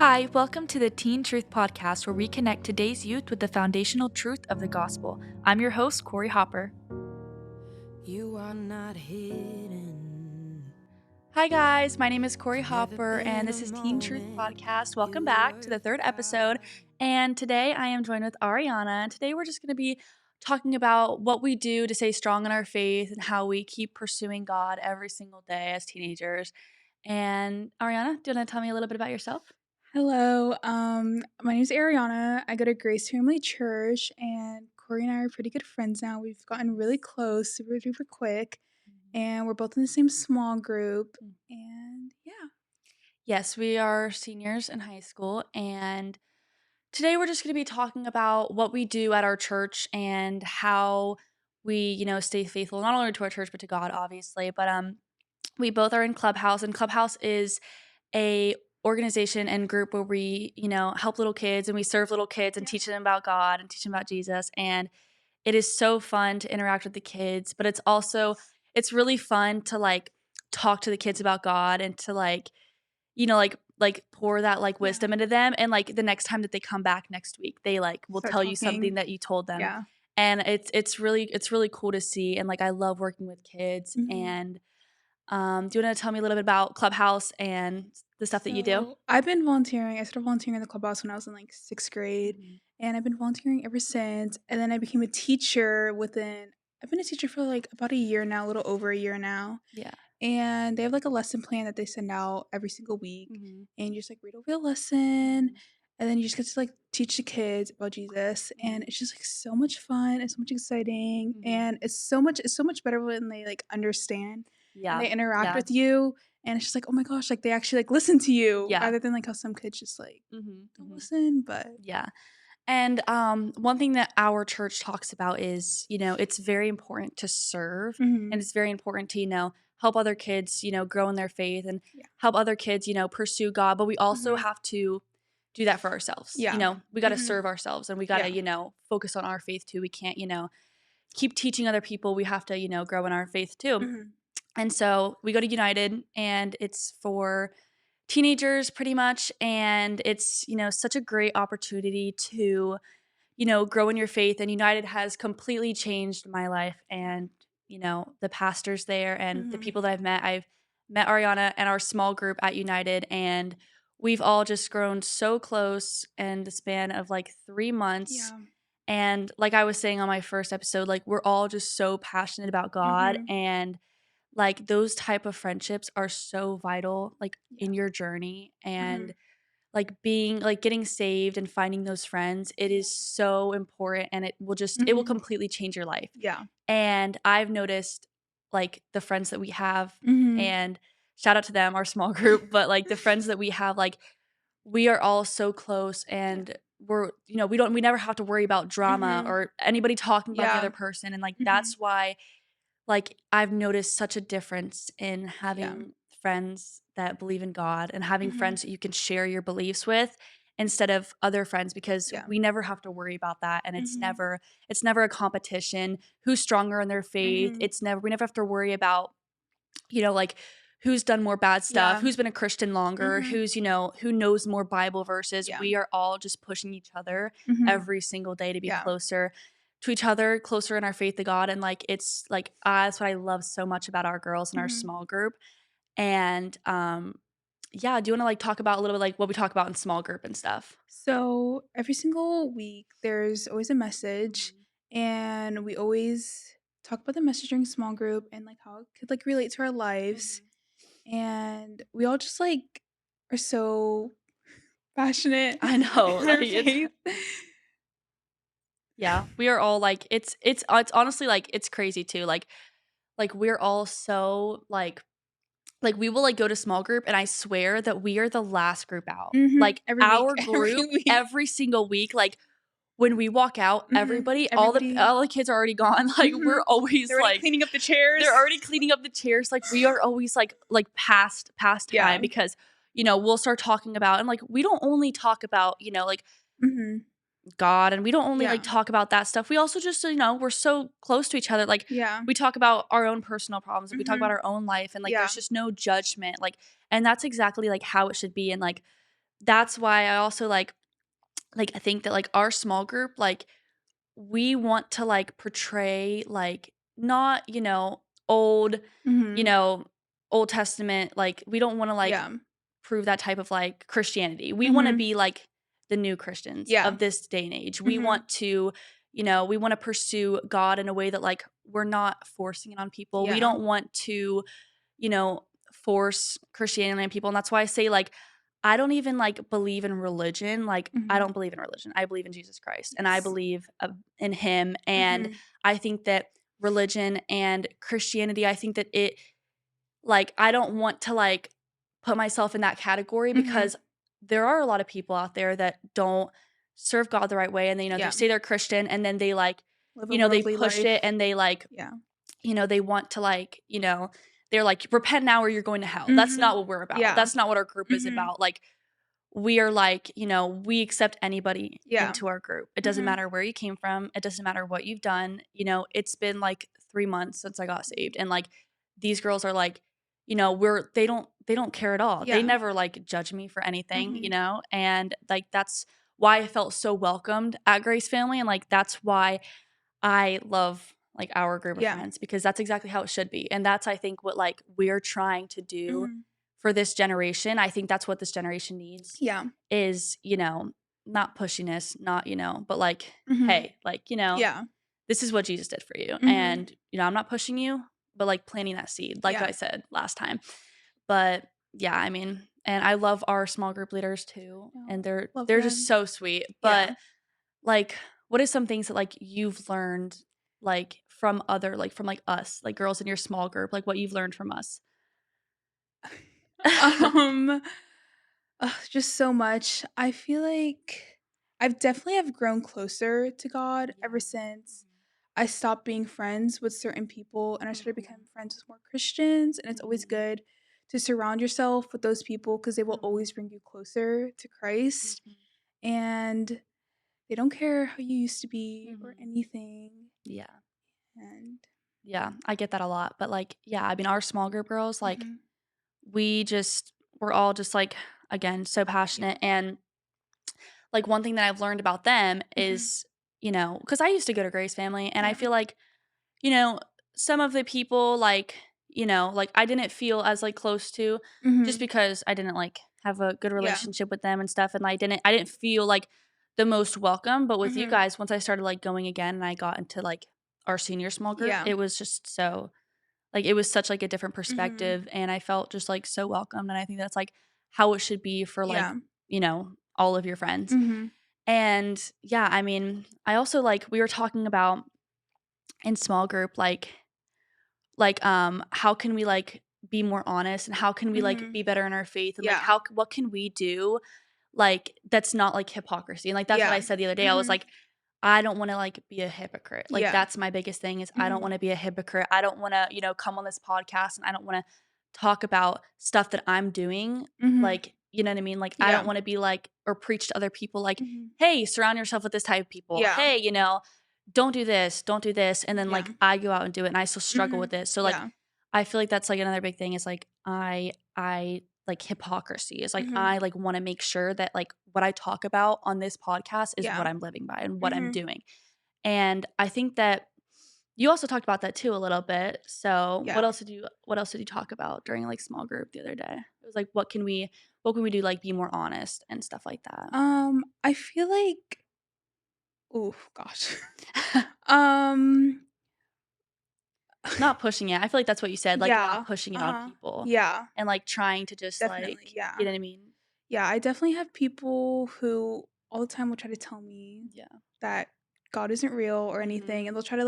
Hi, welcome to the Teen Truth Podcast, where we connect today's youth with the foundational truth of the gospel. I'm your host, Cory Hopper. You are not hidden. Hi, guys. My name is Cory Hopper, and this is Teen Truth Podcast. Welcome back to the third episode. And today I am joined with Arianna. And today we're just going to be talking about what we do to stay strong in our faith and how we keep pursuing God every single day as teenagers. And Arianna, do you want to tell me a little bit about yourself? Hello, my name is Arianna. I go to Grace Family Church, and Cory and I are pretty good friends now. We've gotten really close, super duper quick, and we're both in the same small group. And yeah, Yes, we are seniors in high school, and today we're just going to be talking about what we do at our church and how we, stay faithful not only to our church but to God, obviously. But we both are in Clubhouse, and Clubhouse is a organization and group where we, help little kids and we serve little kids and teach them about God and teach them about Jesus. And it is so fun to interact with the kids, but it's really fun to talk to the kids about God and to pour that wisdom into them, and the next time that they come back next week they will start tell you something talking. that you told them. Yeah. And it's really cool to see, and I love working with kids. Mhm. And do you want to tell me a little bit about Clubhouse and the stuff that you do? So I've been volunteering. I started volunteering in the clubhouse when I was in sixth grade, and I've been volunteering ever since. And then I became a teacher I've been a teacher for about a year now, a little over a year now. Yeah. And they have a lesson plan that they send out every single week, Mhm. and you just read over the lesson, and then you just get to teach the kids about Jesus, and it's just so much fun. It's so much exciting, and it's so much better when they understand and Yeah. they interact Yeah. with you, and it's just oh my gosh, they actually listen to you Yeah. rather than how some kids just Mhm. don't Mhm. listen. But Yeah. And one thing that our church talks about is, it's very important to serve, mhm, and it's very important to, help other kids, grow in their faith, and yeah, help other kids, pursue God. But we also mhm, have to do that for ourselves. yeah, We got to mhm, serve ourselves, and we got to, yeah, focus on our faith too. We can't, keep teaching other people. We have to, grow in our faith too. mhm, And so we go to United, and it's for teenagers pretty much. And it's, such a great opportunity to, grow in your faith. And United has completely changed my life. And, the pastors there and the mhm, people that I've met Arianna and our small group at United. And we've all just grown so close in the span of 3 months. yeah, And like I was saying on my first episode, we're all just so passionate about God. mhm, And those type of friendships are so vital yeah, in your journey. And mhm, getting saved and finding those friends, it is so important, and it will mhm, completely change your life. yeah, And I've noticed the friends that we have, mhm. and shout out to them, our small group, but the friends that we have, we are all so close, Yeah. and we never have to worry about drama Mhm. or anybody talking about the Yeah. other person. And Mhm. that's why I've noticed such a difference in Yeah. having friends that believe in God and having Mhm. friends that you can share your beliefs with instead of other friends, because Yeah. we never have to worry about that. And Mhm. it's never a competition who's stronger in their faith. Mhm. We never have to worry about, who's done more bad stuff, Yeah. who's been a Christian longer, Mhm. who knows more Bible verses. Yeah. We are all just pushing each other Mhm. every single day to be Yeah. closer to each other, closer in our faith to God. And it's that's what I love so much about our girls and our Mhm. small group. And yeah, do you want to talk about a little bit what we talk about in small group and stuff? So every single week, there's always a message, Mhm. and we always talk about the message during small group and how it could relate to our lives. Mhm. And we all just are so passionate I know, in our it's faith. yeah, we are all it's honestly it's crazy too. We're all so we will go to small group, and I swear that we are the last group out. Every week. Our Every group week. every single week, when we walk out, everybody, Everybody. all the kids are already gone. We're Mhm. always They're already cleaning up the chairs. they're already cleaning up the chairs. We are always past Yeah. time, because we'll start talking about, and we don't only talk about Mhm. God, and we don't only Yeah. talk about that stuff. We also just we're so close to each other. Yeah. We talk about our own personal problems. We talk about Mhm. our own life, and Yeah. there's just no judgment. And that's exactly how it should be. And that's why I also, I think that, like, our small group, like, we want to, like, portray, like, not, old, you Mhm. know, Old Testament, like, we don't wanna, like, Yeah. prove that type of, like, Christianity. We wanna Mhm. be like the new Christians Yeah. of this day and age. We Mhm. want to, we wanna pursue God in a way that, like, we're not forcing it on people. We Yeah. don't want to, force Christianity on people, and that's why I say, like, I don't even, like, believe in religion, like, I Mhm. don't believe in religion. I believe in Jesus Christ, and I Yes. believe, in Him, and Mhm. I think that religion and Christianity, I think that it like, I don't want to, like, put myself in that category Mhm. because there are a lot of people out there that don't serve God the right way, and they, they Yeah. say they're Christian, and then they, like, Live a they worldly push it, life. and they, like, Yeah. they want to, like, they're like, "Repent now or you're going to hell." That's Mhm. not what we're about. Yeah. That's not what our group is Mhm. about. Like, we are like, we accept anybody Yeah. into our group. It doesn't Mhm. matter where you came from. It doesn't matter what you've done. It's been like 3 months since I got saved. And like these girls are like, they don't care at all. They Yeah. never like judge me for anything, Mhm. and like that's why I felt so welcomed at Grace Family. And like that's why I love like our group of Yeah. friends because that's exactly how it should be. And that's I think what like we're trying to do Mhm. for this generation. I think that's what this generation needs Yeah. is, not pushiness, not, but like, Mhm. hey, like, Yeah. this is what Jesus did for you. Mhm. And, I'm not pushing you, but like planting that seed, like Yeah. I said last time. But yeah, I mean, and I love our small group leaders too. And No. they're Love they're just them. so sweet. Yeah. But like, what is some things that like you've learned like from other like from like us, like girls in your small group, like what you've learned from us? Um, just so much. I feel like I've definitely have grown closer to God Yeah. ever since I stopped being friends with certain people and I started Mhm. becoming friends with more Christians. And it's always Mhm. good to surround yourself with those people because they will Mhm. always bring you closer to Christ. Mhm. And they don't care how you used to be or Mhm. anything. Yeah. And Yeah, I get that a lot, but, like, yeah, I mean, our small group girls, like, mhm, we're all just, like, again, so yeah. passionate, and, like, one thing that I've learned about them Mhm, is, because I used to go to Grace Family, and I yeah. feel like, you know, some of the people, like, like, I didn't feel as, like, close to just Mhm, because I didn't, like, have a good yeah. relationship with them and stuff, and I didn't feel, like, the most welcome, but with you Mhm, guys, once I started, like, going again and I got into, like, our senior small group, yeah. it was just so like, it was such, like, a different Mhm, perspective, and I felt just, like, so welcomed, and I think that's, like, how it should be for, like, yeah. all of your friends. Mhm, And, yeah, I mean, I also, like we were talking about in small group, how can we, like, be more honest, and how can we, like, mhm, be better in our faith, and, like, yeah. what can we do, like, that's not, like, hypocrisy, and, like, that's what Yeah. I said the other day. I was Mhm, like, I don't wanna, like, be a hypocrite. Like, yeah. that's my biggest thing is I don't Mhm, wanna be a hypocrite. I don't wanna, come on this podcast, and I don't wanna talk about stuff that I'm doing, mhm, like, you know what I mean? Like, I don't yeah. wanna be like or preach to other people like, Mhm, "Hey, surround yourself with this type of people. yeah. Hey, don't do this," and then, Yeah. like, I go out and do it, and I still struggle Mhm, with it. So, like, yeah. I feel like that's, like, another big thing is, like, I like, hypocrisy is, like, Mhm, I, like, wanna make sure that, like, what I talk about on this podcast is yeah. what I'm living by and what I'm Mhm, doing. And I think that you also talked about that too a little bit. So, yeah. what else did you talk about during, like, small group the other day? It was like, what can we do, like, be more honest and stuff like that? I feel like oh gosh. Um, Not pushing it. I feel like that's what you said, like, not yeah. pushing it on Uh-huh. people Yeah, and, like, trying to just, definitely, like you yeah. know what I mean? Yeah, I definitely have people who all the time will try to tell me Yeah. that God isn't real or anything, and Mhm. they'll try to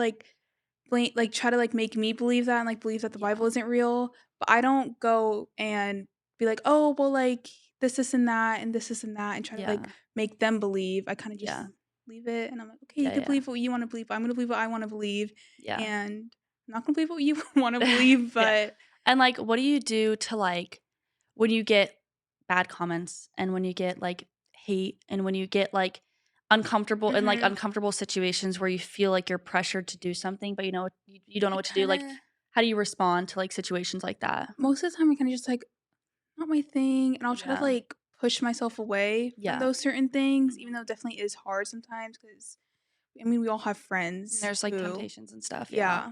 try to like make me believe that and like believe that the Yeah. Bible isn't real. But I don't go and be like, oh, well, like this, and that, and this, and that, and try to like Yeah. make them believe. I kind of just Yeah. leave it, and I'm like, okay, you Yeah, can yeah. believe what you want to believe. I'm gonna believe what I want to believe, Yeah. and I'm not gonna believe what you want to believe. Yeah. But And, like, what do you do to, like when you get bad comments and when you get, like, hate and when you get, like, mhm, uncomfortable situations where you feel like you're pressured to do something, but you don't know I what to do, kind like, of how do you respond to, like, situations like that? most of the time I kind of just like not my thing, and I'll try to Yeah. like push myself away from Yeah. those certain things, even though it definitely is hard sometimes because, I mean, we all have And friends there's, like, who temptations and stuff, yeah.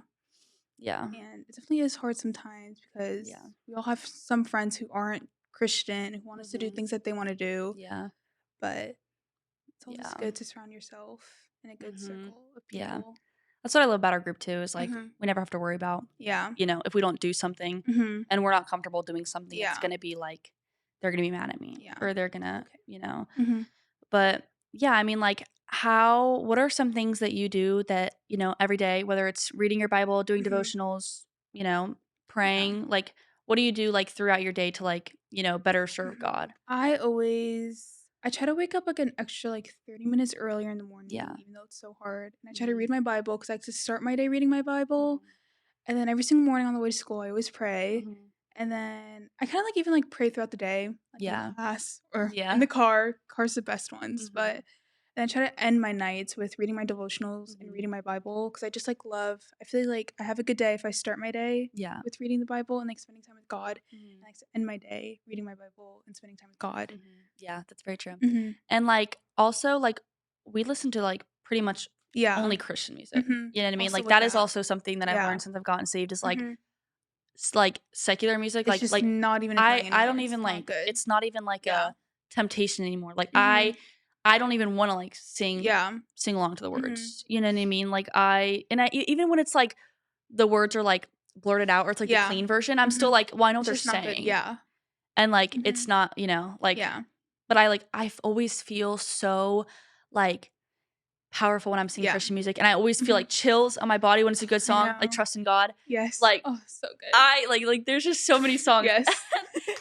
yeah, Yeah. and it definitely is hard sometimes because Yeah. we all have some friends who aren't Christian, who want us to do Mhm. things that they wanna do, Yeah. but it's always Yeah. good to surround yourself in a good Mhm. circle of Yeah. people. That's what I love about our group too is, like, Mhm. we never have to worry about, Yeah. if we don't do something Mhm. and we're not comfortable doing something, it's Yeah. gonna be like, they're gonna be mad at me Yeah. or they're It's gonna, okay. you know Mhm. but, yeah, I mean, like, what are some things that you do that, every day, whether it's reading your Bible, doing Mhm. devotionals, Yeah. praying, like, what do you do, like, throughout your day to, like, better serve Mhm. God? I try to wake up, like, an extra, like, 30 minutes earlier in the morning, Yeah. even though it's so hard, and I try to Mhm. read my Bible because I like to start my day reading my Bible, Mhm. and then every single morning on the way to school, I always pray, Mhm. and then I kinda, like, even, like, pray throughout the day, like, in Yeah. class or in Yeah. the car. Car's the best ones, but Mhm. then I try to end my nights with reading my devotionals and Mhm. reading my Bible because I just, like, I feel like I have a good day if I start my day Yeah. with reading the Bible and, like, spending time with God, Mhm. and, like, to end my day reading my Bible and spending time with God. Mhm. Yeah, that's very true. Mhm. And, like, also, like, we listen to, like, pretty much Yeah. only Christian music. Mhm. You know what I mean? Also Like, with that is that. also something that I've Yeah. learned since I've gotten saved is, like, Mhm. secular music, It's just not even a I thing I anymore. don't It's even, not like good. it's not even, like, Yeah. a temptation anymore. Like, Mhm. I don't even wanna, like, Yeah. sing along to the Mhm. words. You know what I mean? Like, even when it's, like, the words are, like, blurted out or it's, like, the Yeah. clean version, I'm still Mhm. like, "Well, I know what It's they're just not good. saying." Yeah. And, like, it's Mhm. not, like Yeah. but always feel so, like, powerful when I'm singing Yeah. Christian music, and I always feel, Mhm. like, chills on my body when it's a good I song, like know. Trust in God. Yes. Like, Oh, so good. there's just so many songs. Yes.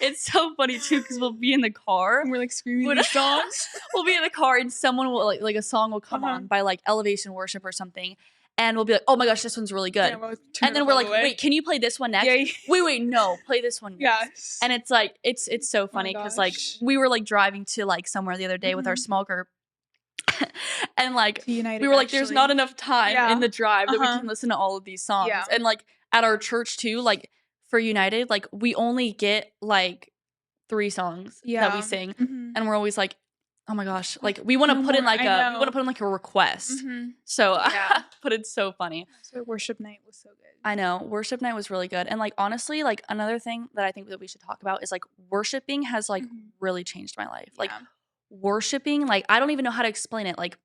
It's so funny too because 'cause we'll be in the car And we're, like, screaming when these songs. we'll be in the car and someone will, like, a song will come Uh-huh. on by, like, Elevation Worship or something, and we'll be like, "Oh my gosh, this one's really Yeah, good." we'll turn And it then up we're all the like, way. "Wait, can you play this one Yeah. next?" "Wait, wait, no, play this one next." Yes. And it's like it's so Oh my funny because like, gosh. we were, like, driving to, like, somewhere the other day with our Mhm. small group, and, like, To we United, were like, "There's not actually. enough time in Yeah. the drive that we Uh-huh. can listen to all of these songs." Yeah. And, like, at our church too, like, for United, like, we only get, like, 3 sons that we Yeah. sing, Mhm. and we're always like, "Oh my gosh," Like, like, we wanna no put in, more. like, I a we wanna know. put in, like, a request. Mhm. So Yeah. but it's so funny. So worship night was so good. I know, worship night was really good, and, like, honestly, like, another thing that I think that we should talk about is, like, worshiping has, like, Mhm. really changed my life. Like, Yeah. worshiping, like, I don't even know how to explain it, like,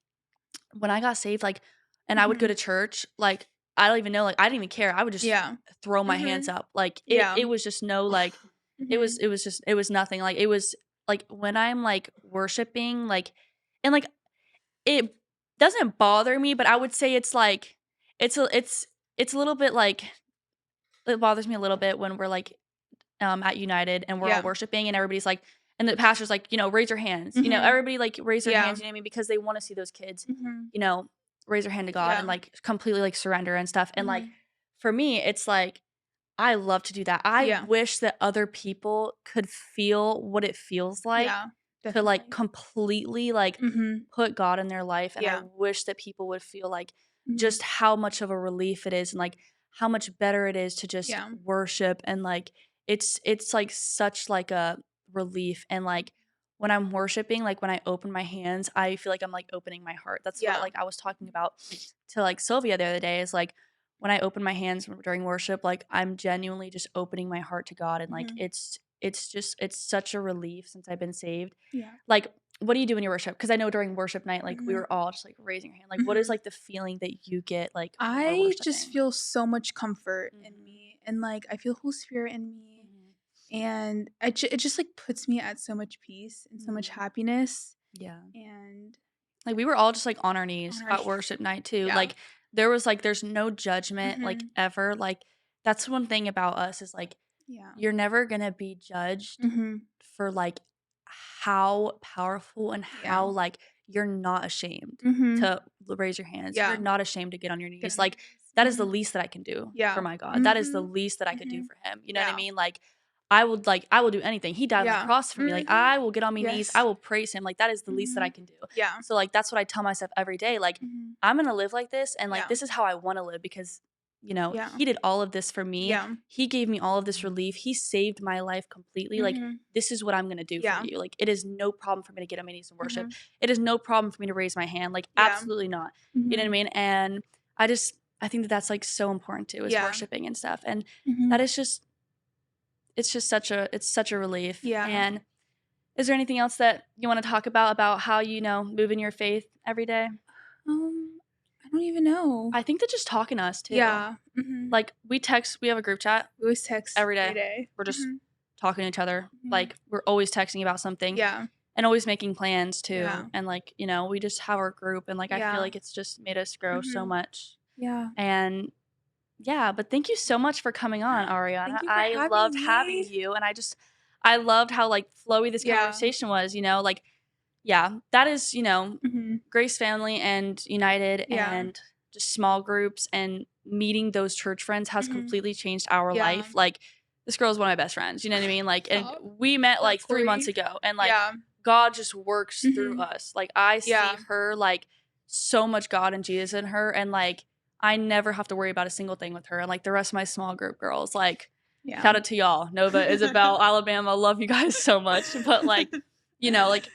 when I got saved, like and I would go Mhm. to church, like, I don't even know, like, I didn't even care. I would just Yeah. throw my hands Mhm. up. Like, Yeah. it was just no, like Mhm. it was nothing. Like, it was like, when I'm, like, worshiping, like and, like, it doesn't bother me, but I would say it's, like it's a little bit, like it bothers me a little bit when we're, like, at United and we're all Yeah. worshiping and everybody's like and the pastor's like, "Raise your hands." Mhm. Everybody, like, raise their Yeah. hands, you know what I mean? Because they wanna see those kids, Mhm. you know, raise their hand to God and, Yeah. like, completely, like, surrender and stuff, and, like, Mhm. for me, it's like, I love to do that. I Yeah. wish that other people could feel what it feels like Yeah. to, like, Definitely. completely, like, Mhm. put God in their life, and I Yeah. wish that people would feel, like, Mhm. just how much of a relief it is and, like, how much better it is to just Yeah. worship and, like, like, such, like, a relief, and, like, when I'm worshiping, like, when I open my hands, I feel like I'm, like, opening my heart. That's what, Yeah. like, I was talking Mhm. about to, like, Sylvia the other day is, like, when I open my hands during worship, like, I'm genuinely just opening my heart to God, and, like, Mhm. it's such a relief since I've been saved. Yeah. Like, what do you do in your worship? Because I know during worship night, like, we Mhm. were all just, like, raising your hand. Like, what is, Mhm. like, the feeling that you get, like, when we're I just worshiping? feel so much comfort in Mhm. me, and, like, I feel Holy Spirit in me, Mhm. and it just, like, puts me at so much peace and so much Mhm. happiness, Yeah. and Like, we were all just, like, on our on knees our at worship night too. yeah. Like, there's no judgment, like, Mhm. ever. Like, that's one thing about us is, like, Yeah. you're never gonna be judged Mhm. for, like, how powerful and Yeah. how, like, you're not ashamed Mhm. to raise your hands. You're Yeah. not ashamed to get on your Get knees. on your Like, knees. that is the Mhm. least that I can do for Yeah. my God. That is the Mhm. least that I could do Mhm. for him. You know what I Yeah. mean? Like, I will do anything. He died on the Yeah. cross for me. Like, Mhm. I will get on my knees. I Yes. will praise him. Like, that is the least that I Mhm. can do. Yeah. So, like, that's what I tell myself every day. Like, Mhm. I'm gonna live like this, and, like, Yeah. this is how I wanna live because Yeah. he did all of this for me. Yeah. He gave me all of this relief. He saved my life completely. Like, Mhm. this is what I'm going to do for Yeah. you. Like, it is no problem for me to get on my knees and worship. Mhm. It is no problem for me to raise my hand. Like, Yeah. absolutely not. You know what I Mhm. mean? And I think that that's like so important too, is Yeah. worshiping and stuff. And Mhm. that is just, it's such a relief. Yeah. And is there anything else that you want to talk about how you move in your faith every day? Um, I don't even know. I think that just talking to us too. Yeah. Mhm. Like, we have a group chat We always text every every day. day. We're just Mhm. talking to each other. Mhm. Like, we're always texting about something Yeah. and always making plans too. Yeah. And like, we just have our group, and like I feel Yeah. like it's just made us grow so Mhm. much. Yeah. And yeah, but thank you so much for coming on, Ariana. Thank you for I loved having having me. you, and I loved how like flowy this Yeah. conversation was, like yeah, that is, Mhm. Grace Family and United Yeah. and just small groups and meeting those church friends has Mhm. completely changed our Yeah. life. Like, this girl is one of my best friends, you know what I mean? Like, and Stop. we met Poor like 3 months Corey. ago, and like Yeah. God just works through Mhm. us. Like, I see Yeah. her like so much God and Jesus in her, and like I never have to worry about a single thing with her. And like the rest of my small group girls, like, Yeah. shout out to y'all, Nova, Isabel, Alabama, love you guys so much. But like, like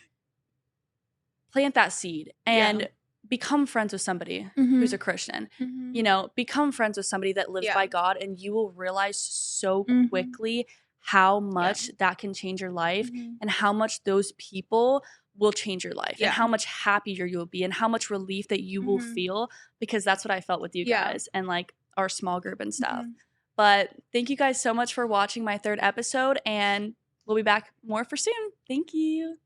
plant that seed Yeah. and become friends with somebody who's a Mhm. Christian. Mhm. Become friends with somebody that lives Yeah. by God, and you will realize so Mhm. quickly how Yeah. much that can change your life, Mhm. and how much those people will change your life, and Yeah. how much happier you will be, and how much relief that you will Mhm. feel, because that's what I felt with you Yeah. guys and like our small group and stuff. Mhm. But thank you guys so much for watching my third episode, and we'll be back more for soon. Thank you.